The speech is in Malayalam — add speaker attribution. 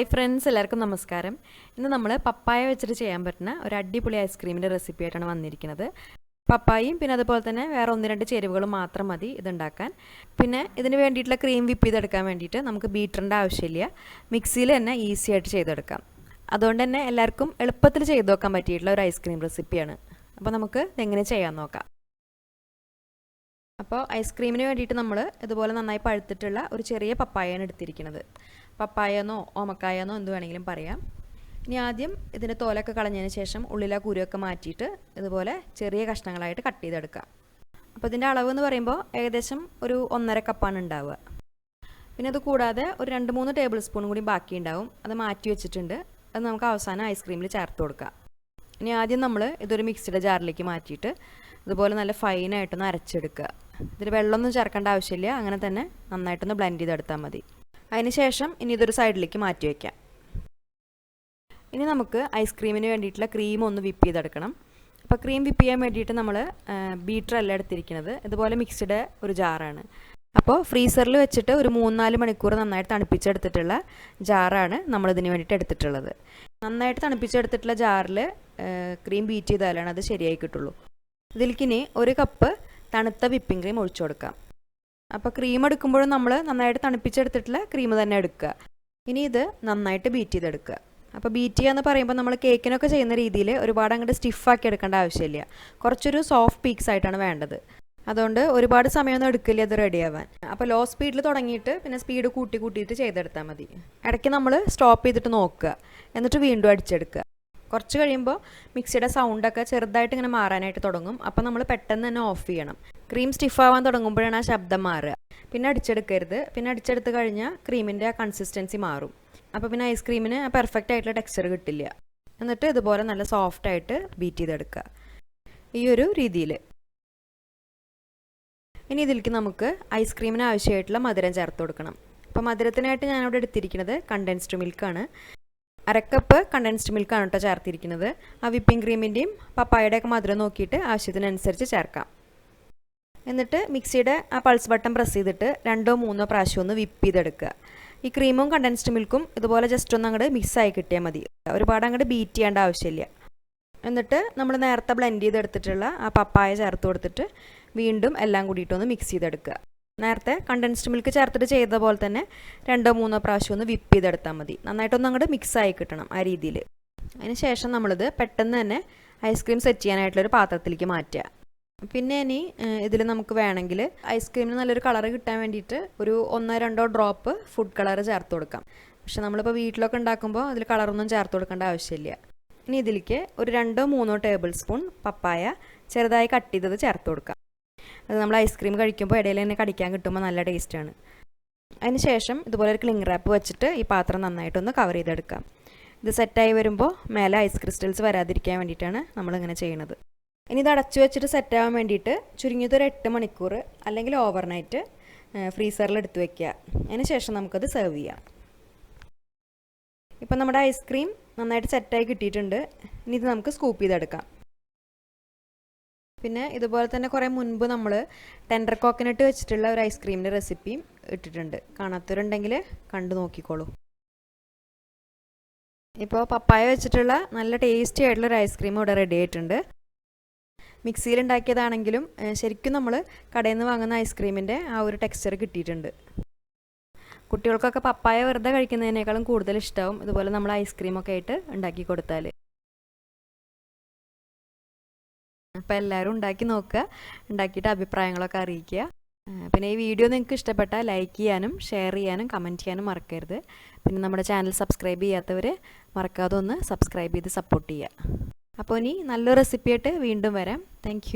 Speaker 1: ഹായ് ഫ്രണ്ട്സ്, എല്ലാവർക്കും നമസ്കാരം. ഇന്ന് നമ്മൾ പപ്പായ വെച്ചിട്ട് ചെയ്യാൻ പറ്റുന്ന ഒരു അടിപൊളി ഐസ്ക്രീമിൻ്റെ റെസിപ്പി ആയിട്ടാണ് വന്നിരിക്കുന്നത്. പപ്പായയും പിന്നെ അതുപോലെ തന്നെ വേറെ 1-2 ചേരുവകളും മാത്രം മതി ഇതുണ്ടാക്കാൻ. പിന്നെ ഇതിന് വേണ്ടിയിട്ടുള്ള ക്രീം വിപ്പ് ചെയ്തെടുക്കാൻ വേണ്ടിയിട്ട് നമുക്ക് ബീറ്ററിൻ്റെ ആവശ്യമില്ല. മിക്സിയിൽ തന്നെ ഈസി ആയിട്ട് ചെയ്തെടുക്കാം. അതുകൊണ്ട് തന്നെ എല്ലാവർക്കും എളുപ്പത്തിൽ ചെയ്ത് നോക്കാൻ പറ്റിയിട്ടുള്ള ഒരു ഐസ്ക്രീം റെസിപ്പിയാണ്. അപ്പോൾ നമുക്ക് ഇതെങ്ങനെ ചെയ്യാൻ നോക്കാം. അപ്പോൾ ഐസ്ക്രീമിന് വേണ്ടിയിട്ട് നമ്മൾ ഇതുപോലെ നന്നായി പഴുത്തിട്ടുള്ള ഒരു ചെറിയ പപ്പായയാണ് എടുത്തിരിക്കുന്നത്. പപ്പായെന്നോ ഓമക്കായെന്നോ എന്ത് വേണമെങ്കിലും പറയാം. ഇനി ആദ്യം ഇതിൻ്റെ തോലൊക്കെ കളഞ്ഞതിന് ശേഷം ഉള്ളിലെ കുരുവൊക്കെ മാറ്റിയിട്ട് ഇതുപോലെ ചെറിയ കഷ്ണങ്ങളായിട്ട് കട്ട് ചെയ്തെടുക്കാം. അപ്പോൾ ഇതിൻ്റെ അളവ് എന്ന് പറയുമ്പോൾ ഏകദേശം ഒരു 1.5 കപ്പാണ് ഉണ്ടാവുക. പിന്നെ അത് കൂടാതെ ഒരു 2-3 ടേബിൾ സ്പൂൺ കൂടി ബാക്കി ഉണ്ടാവും. അത് മാറ്റി വെച്ചിട്ടുണ്ട്. അത് നമുക്ക് അവസാനം ഐസ്ക്രീമിൽ ചേർത്ത് കൊടുക്കാം. ഇനി ആദ്യം നമ്മൾ ഇതൊരു മിക്സിയുടെ ജാറിലേക്ക് മാറ്റിയിട്ട് ഇതുപോലെ നല്ല ഫൈനായിട്ടൊന്ന് അരച്ചെടുക്കുക. ഇതിൽ വെള്ളമൊന്നും ചേർക്കേണ്ട ആവശ്യമില്ല, അങ്ങനെ തന്നെ നന്നായിട്ടൊന്ന് ബ്ലെൻഡ് ചെയ്തെടുത്താൽ മതി. അതിന് ശേഷം ഇനി ഇതൊരു സൈഡിലേക്ക് മാറ്റി വയ്ക്കാം. ഇനി നമുക്ക് ഐസ്ക്രീമിന് വേണ്ടിയിട്ടുള്ള ക്രീം ഒന്ന് വിപ്പ് ചെയ്തെടുക്കണം. അപ്പോൾ ക്രീം വിപ്പ് ചെയ്യാൻ വേണ്ടിയിട്ട് നമ്മൾ ബീറ്ററല്ല എടുത്തിരിക്കുന്നത്, ഇതുപോലെ മിക്സിയുടെ ഒരു ജാറാണ്. അപ്പോൾ ഫ്രീസറിൽ വെച്ചിട്ട് ഒരു 3-4 മണിക്കൂർ നന്നായിട്ട് തണുപ്പിച്ചെടുത്തിട്ടുള്ള ജാറാണ് നമ്മളിതിന് വേണ്ടിയിട്ട് എടുത്തിട്ടുള്ളത്. നന്നായിട്ട് തണുപ്പിച്ചെടുത്തിട്ടുള്ള ജാറിൽ ക്രീം ബീറ്റ് ചെയ്താലാണ് അത് ശരിയായി കിട്ടുള്ളൂ. ഇതിലേക്കിനി 1 കപ്പ് തണുത്ത വിപ്പിംഗ് ക്രീം ഒഴിച്ചു കൊടുക്കാം. അപ്പോൾ ക്രീം എടുക്കുമ്പോഴും നമ്മൾ നന്നായിട്ട് തണുപ്പിച്ചെടുത്തിട്ടുള്ള ക്രീം തന്നെ എടുക്കുക. ഇനി ഇത് നന്നായിട്ട് ബീറ്റ് ചെയ്തെടുക്കുക. അപ്പോൾ ബീറ്റ് ചെയ്യുക എന്ന് പറയുമ്പോൾ നമ്മൾ കേക്കിനൊക്കെ ചെയ്യുന്ന രീതിയിൽ ഒരുപാട് അങ്ങോട്ട് സ്റ്റിഫാക്കി എടുക്കേണ്ട ആവശ്യമില്ല. കുറച്ചൊരു സോഫ്റ്റ് പീക്സ് ആയിട്ടാണ് വേണ്ടത്. അതുകൊണ്ട് ഒരുപാട് സമയമൊന്നും എടുക്കില്ല അത് റെഡിയാവാൻ. അപ്പോൾ ലോ സ്പീഡിൽ തുടങ്ങിയിട്ട് പിന്നെ സ്പീഡ് കൂട്ടിയിട്ട് ചെയ്തെടുത്താൽ മതി. ഇടയ്ക്ക് നമ്മൾ സ്റ്റോപ്പ് ചെയ്തിട്ട് നോക്കുക, എന്നിട്ട് വീണ്ടും അടിച്ചെടുക്കുക. കുറച്ച് കഴിയുമ്പോൾ മിക്സിയുടെ സൗണ്ടൊക്കെ ചെറുതായിട്ട് ഇങ്ങനെ മാറാനായിട്ട് തുടങ്ങും. അപ്പോൾ നമ്മൾ പെട്ടെന്ന് തന്നെ ഓഫ് ചെയ്യണം. ക്രീം സ്റ്റിഫാവാൻ തുടങ്ങുമ്പോഴാണ് ആ ശബ്ദം മാറുക. പിന്നെ അടിച്ചെടുക്കരുത്. പിന്നെ അടിച്ചെടുത്ത് കഴിഞ്ഞാൽ ക്രീമിൻ്റെ ആ കൺസിസ്റ്റൻസി മാറും. അപ്പോൾ പിന്നെ ഐസ്ക്രീമിന് പെർഫെക്റ്റ് ആയിട്ടുള്ള ടെക്സ്ചർ കിട്ടില്ല. എന്നിട്ട് ഇതുപോലെ നല്ല സോഫ്റ്റായിട്ട് ബീറ്റ് ചെയ്തെടുക്കുക, ഈ ഒരു രീതിയിൽ. ഇനി ഇതിലേക്ക് നമുക്ക് ഐസ്ക്രീമിന് ആവശ്യമായിട്ടുള്ള മധുരം ചേർത്ത് കൊടുക്കണം. അപ്പോൾ മധുരത്തിനായിട്ട് ഞാനിവിടെ എടുത്തിരിക്കുന്നത് കണ്ടൻസ്ഡ് മിൽക്കാണ്. 1/2 കപ്പ് കണ്ടൻസ്ഡ് മിൽക്കാണ് കേട്ടോ ചേർത്തിരിക്കുന്നത്. ആ വിപ്പിംഗ് ക്രീമിൻ്റെയും പപ്പായയുടെയൊക്കെ മധുരം നോക്കിയിട്ട് ആവശ്യത്തിനനുസരിച്ച് ചേർക്കാം. എന്നിട്ട് മിക്സിയുടെ ആ പൾസ് ബട്ടൺ പ്രസ് ചെയ്തിട്ട് 2-3 പ്രാവശ്യം ഒന്ന് വിപ്പ് ചെയ്തെടുക്കുക. ഈ ക്രീമും കണ്ടൻസ്ഡ് മിൽക്കും ഇതുപോലെ ജസ്റ്റ് ഒന്ന് അങ്ങോട്ട് മിക്സായി കിട്ടിയാൽ മതി. ഒരുപാട് അങ്ങോട്ട് ബീറ്റ് ചെയ്യേണ്ട ആവശ്യമില്ല. എന്നിട്ട് നമ്മൾ നേരത്തെ ബ്ലെൻഡ് ചെയ്തെടുത്തിട്ടുള്ള ആ പപ്പായ ചേർത്ത് കൊടുത്തിട്ട് വീണ്ടും എല്ലാം കൂടിയിട്ടൊന്ന് മിക്സ് ചെയ്തെടുക്കുക. നേരത്തെ കണ്ടൻസ്ഡ് മിൽക്ക് ചേർത്തിട്ട് ചെയ്ത പോലെ തന്നെ 2-3 പ്രാവശ്യം ഒന്ന് വിപ്പ് ചെയ്തെടുത്താൽ മതി. നന്നായിട്ടൊന്നും അങ്ങോട്ട് മിക്സായി കിട്ടണം ആ രീതിയിൽ. അതിന് ശേഷം നമ്മളിത് പെട്ടെന്ന് തന്നെ ഐസ്ക്രീം സെറ്റ് ചെയ്യാനായിട്ടുള്ളൊരു പാത്രത്തിലേക്ക് മാറ്റുക. പിന്നെ ഇനി ഇതിൽ നമുക്ക് വേണമെങ്കിൽ ഐസ്ക്രീമിന് നല്ലൊരു കളർ കിട്ടാൻ വേണ്ടിയിട്ട് ഒരു 1-2 ഡ്രോപ്പ് ഫുഡ് കളർ ചേർത്ത് കൊടുക്കാം. പക്ഷെ നമ്മളിപ്പോൾ വീട്ടിലൊക്കെ ഉണ്ടാക്കുമ്പോൾ അതിൽ കളറൊന്നും ചേർത്ത് കൊടുക്കേണ്ട ആവശ്യമില്ല. ഇനി ഇതിലേക്ക് ഒരു 2-3 ടേബിൾ സ്പൂൺ പപ്പായ ചെറുതായി കട്ട് ചെയ്തത് ചേർത്ത് കൊടുക്കാം. അത് നമ്മൾ ഐസ്ക്രീം കഴിക്കുമ്പോൾ ഇടയിൽ തന്നെ കടിക്കാൻ കിട്ടുമ്പോൾ നല്ല ടേസ്റ്റാണ്. അതിന് ശേഷം ഇതുപോലെ ഒരു ക്ലിംഗ് റാപ്പ് വെച്ചിട്ട് ഈ പാത്രം നന്നായിട്ടൊന്ന് കവർ ചെയ്തെടുക്കാം. ഇത് സെറ്റായി വരുമ്പോൾ മേലെ ഐസ് ക്രിസ്റ്റൽസ് വരാതിരിക്കാൻ വേണ്ടിയിട്ടാണ് നമ്മളിങ്ങനെ ചെയ്യുന്നത്. ഇനി ഇത് അടച്ചു വെച്ചിട്ട് സെറ്റാകാൻ വേണ്ടിയിട്ട് ചുരുങ്ങിയത് ഒരു 8 മണിക്കൂർ അല്ലെങ്കിൽ ഓവർനൈറ്റ് ഫ്രീസറിൽ എടുത്ത് വെക്കുക. അതിന് ശേഷം നമുക്കത് സെർവ് ചെയ്യാം. ഇപ്പം നമ്മുടെ ഐസ്ക്രീം നന്നായിട്ട് സെറ്റായി കിട്ടിയിട്ടുണ്ട്. ഇനി ഇത് നമുക്ക് സ്കൂപ്പ് ചെയ്തെടുക്കാം. പിന്നെ ഇതുപോലെ തന്നെ കുറേ മുൻപ് നമ്മൾ ടെൻഡർ കോക്കനട്ട് വെച്ചിട്ടുള്ള ഒരു ഐസ്ക്രീമിൻ്റെ റെസിപ്പിയും ഇട്ടിട്ടുണ്ട്. കാണാത്തവരുണ്ടെങ്കിൽ കണ്ടു നോക്കിക്കോളൂ. ഇപ്പോൾ പപ്പായ വെച്ചിട്ടുള്ള നല്ല ടേസ്റ്റി ആയിട്ടുള്ളൊരു ഐസ്ക്രീം ഇവിടെ റെഡി ആയിട്ടുണ്ട്. മിക്സിയിൽ ഉണ്ടാക്കിയതാണെങ്കിലും ശരിക്കും നമ്മൾ കടയിൽ നിന്ന് വാങ്ങുന്ന ഐസ്ക്രീമിൻ്റെ ആ ഒരു ടെക്സ്ചർ കിട്ടിയിട്ടുണ്ട്. കുട്ടികൾക്കൊക്കെ പപ്പായ വെറുതെ കഴിക്കുന്നതിനേക്കാളും കൂടുതൽ ഇഷ്ടമാവും ഇതുപോലെ നമ്മൾ ഐസ്ക്രീമൊക്കെ ആയിട്ട് ഉണ്ടാക്കി കൊടുത്താൽ. അപ്പോൾ എല്ലാവരും ഉണ്ടാക്കി നോക്കുക, ഉണ്ടാക്കിയിട്ട് അഭിപ്രായങ്ങളൊക്കെ അറിയിക്കുക. പിന്നെ ഈ വീഡിയോ നിങ്ങൾക്ക് ഇഷ്ടപ്പെട്ടാൽ ലൈക്ക് ചെയ്യാനും ഷെയർ ചെയ്യാനും കമൻറ്റ് ചെയ്യാനും മറക്കരുത്. പിന്നെ നമ്മുടെ ചാനൽ സബ്സ്ക്രൈബ് ചെയ്യാത്തവർ മറക്കാതെ ഒന്ന് സബ്സ്ക്രൈബ് ചെയ്ത് സപ്പോർട്ട് ചെയ്യുക. അപ്പോൾ ഇനി നല്ലൊരു റെസിപ്പിയായിട്ട് വീണ്ടും വരാം. താങ്ക്